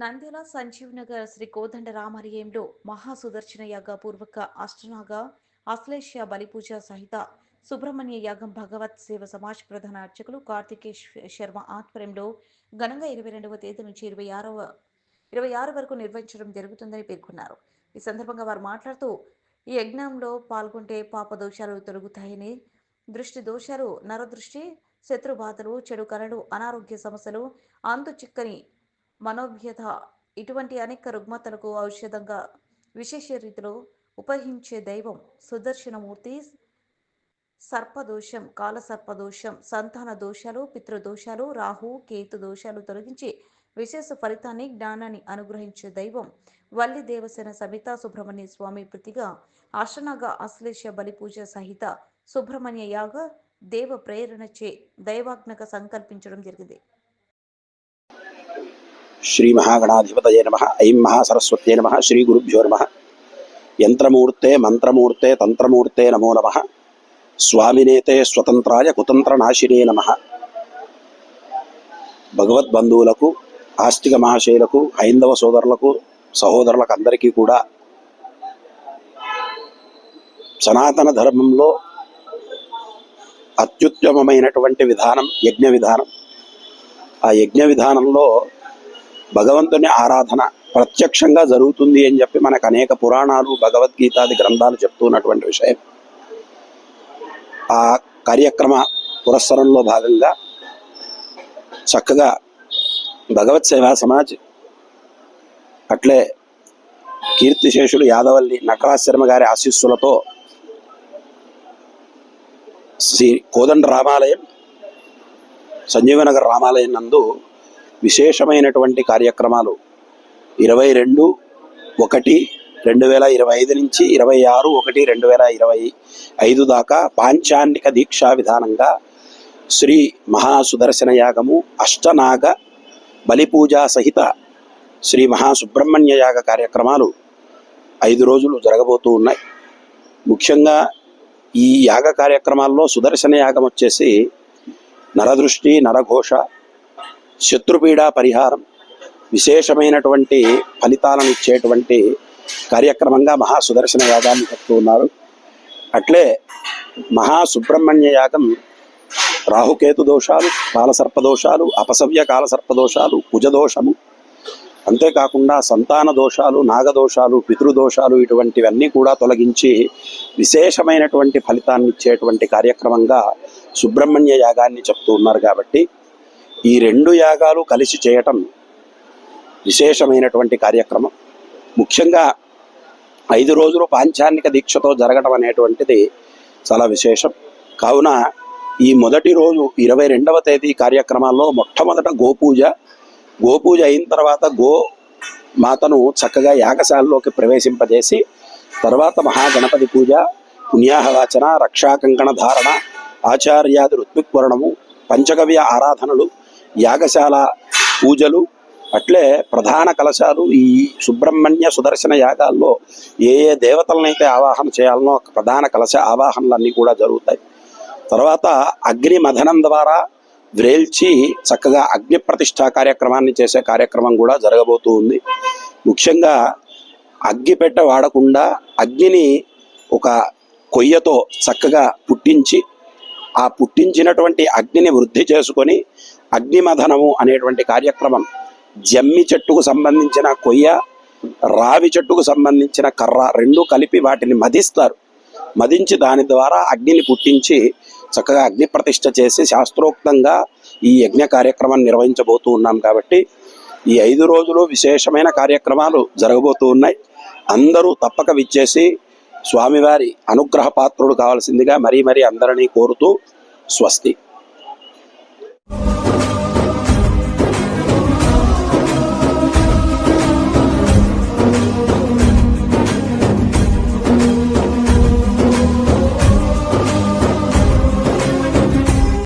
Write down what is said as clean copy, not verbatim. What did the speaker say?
నంద్యాల సంజీవ్ నగర్ శ్రీ కోదండ రామాలయంలో మహాసుదర్శన యాగ పూర్వక అష్టనాగ అశ్లేష బలిపూజ సహిత సుబ్రహ్మణ్య యాగం భగవత్ సేవ సమాజ్ ప్రధాన అర్చకులు కార్తికేష్ శర్మ ఆధ్వర్యంలో ఘనంగా 22వ తేదీ నుంచి 26 వరకు నిర్వహించడం జరుగుతుందని పేర్కొన్నారు. ఈ సందర్భంగా వారు మాట్లాడుతూ ఈ యజ్ఞంలో పాల్గొంటే పాప దోషాలు తొలగుతాయని, దృష్టి దోషాలు, నరదృష్టి, శత్రుబాధలు, చెడు కళలు, అనారోగ్య సమస్యలు, అంతు చిక్కని మనోవ్యధ ఇటువంటి అనేక రుగ్మతలకు ఔషధంగా విశేష రీతిలో ఉపయోగించే దైవం సుదర్శనమూర్తి. సర్పదోషం, కాలసర్పదోషం, సంతాన దోషాలు, పితృదోషాలు, రాహు కేతు దోషాలు తొలగించి విశేష ఫలితాన్ని, జ్ఞానాన్ని అనుగ్రహించే దైవం వల్లి దేవసేన సమేత సుబ్రహ్మణ్య స్వామి ప్రతిగా అష్టనాగ అశ్లేష బలిపూజ సహిత సుబ్రహ్మణ్య యాగ దేవ ప్రేరణచే దైవాజ్ఞక సంకల్పించడం జరిగింది. श्री महागणाधिपतये नमः। ऐं महासरस्वत्यै नमः। श्री गुरुभ्यो नमः। यंत्रमूर्ते मंत्रमूर्ते तंत्रमूर्ते नमो नमः। स्वामिनेते स्वतंत्राय कुतंत्रनाशिने नमः। भगवद्बंधुవులకు, ఆస్తిక మహాశయులకు, హైందవ సోదరులకు, సహోదరులకు అందరికీ కూడా సనాతన ధర్మంలో అత్యుత్తమమైనటువంటి విధానం యజ్ఞ విధానం. ఆ యజ్ఞ విధానంలో భగవంతుని ఆరాధన ప్రత్యక్షంగా జరుగుతుంది అని చెప్పి మనకు అనేక పురాణాలు, భగవద్గీతాది గ్రంథాలు చెప్తున్నటువంటి విషయం. ఆ కార్యక్రమ పురస్సరంలో భాగంగా చక్కగా భగవత్ సేవా సమాజ్, అట్లే కీర్తిశేషులు యాదవల్లి నటరాజ్ శర్మ గారి ఆశీస్సులతో శ్రీ కోదండ రామాలయం, సంజీవనగర్ రామాలయం నందు విశేషమైనటువంటి కార్యక్రమాలు 22/1/2025 నుంచి 26/1/2025 దాకా పాంచాన్నిక దీక్షా విధానంగా శ్రీ మహాసుదర్శన యాగము, అష్టనాగ బలిపూజ సహిత శ్రీ మహాసుబ్రహ్మణ్య యాగ కార్యక్రమాలు 5 రోజులు జరగబోతూ ఉన్నాయి. ముఖ్యంగా ఈ యాగ కార్యక్రమాల్లో సుదర్శన యాగం వచ్చేసి నరదృష్టి, నరఘోష, శత్రుపీడ పరిహారం, విశేషమైనటువంటి ఫలితాలను ఇచ్చేటువంటి కార్యక్రమంగా మహాసుదర్శన యాగాన్ని చెప్తూ ఉన్నారు. అట్లే మహాసుబ్రహ్మణ్య యాగం రాహుకేతు దోషాలు, కాలసర్పదోషాలు, అపసవ్య కాలసర్పదోషాలు, కుజదోషము, అంతేకాకుండా సంతాన దోషాలు, నాగదోషాలు, పితృదోషాలు ఇటువంటివన్నీ కూడా తొలగించి విశేషమైనటువంటి ఫలితాన్ని ఇచ్చేటువంటి కార్యక్రమంగా సుబ్రహ్మణ్య యాగాన్ని చెప్తూ ఉన్నారు. కాబట్టి ఈ 2 యాగాలు కలిసి చేయటం విశేషమైనటువంటి కార్యక్రమం. ముఖ్యంగా 5 రోజులు పాంచాన్నిక దీక్షతో జరగడం అనేటువంటిది చాలా విశేషం. కావున ఈ మొదటి రోజు 22వ తేదీ కార్యక్రమాల్లో మొట్టమొదట గోపూజ అయిన తర్వాత గో మాతను చక్కగా యాగశాలలోకి ప్రవేశింపజేసి, తర్వాత మహాగణపతి పూజ, పుణ్యాహవాచన, రక్షాకంకణ ధారణ, ఆచార్యాది ఋత్విక్వరణము, పంచగవ్య ఆరాధనలు, యాగశాల పూజలు, అట్లే ప్రధాన కలశాలు. ఈ సుబ్రహ్మణ్య సుదర్శన యాగాల్లో ఏ దేవతలనైతే ఆవాహన చేయాలనో ప్రధాన కలశ ఆవాహనలన్నీ కూడా జరుగుతాయి. తర్వాత అగ్ని మథనం ద్వారా వ్రేల్చి చక్కగా అగ్ని ప్రతిష్ఠా కార్యక్రమాన్ని చేసే కార్యక్రమం కూడా జరగబోతూ ఉంది. ముఖ్యంగా అగ్గిపెట్ట వాడకుండా అగ్నిని ఒక కొయ్యతో చక్కగా పుట్టించి, ఆ పుట్టించినటువంటి అగ్నిని వృద్ధి చేసుకొని అగ్నిమథనము అనేటువంటి కార్యక్రమం, జమ్మి చెట్టుకు సంబంధించిన కొయ్య, రావి చెట్టుకు సంబంధించిన కర్ర 2 కలిపి వాటిని మధిస్తారు. మదించి దాని ద్వారా అగ్నిని పుట్టించి చక్కగా అగ్ని ప్రతిష్ఠ చేసి శాస్త్రోక్తంగా ఈ యజ్ఞ కార్యక్రమాన్ని నిర్వహించబోతూ ఉన్నాం. కాబట్టి ఈ 5 రోజులు విశేషమైన కార్యక్రమాలు జరగబోతూ ఉన్నాయి. అందరూ తప్పక విచ్చేసి స్వామివారి అనుగ్రహ పాత్రుడు కావాల్సిందిగా మరీ అందరినీ కోరుతూ స్వస్తి.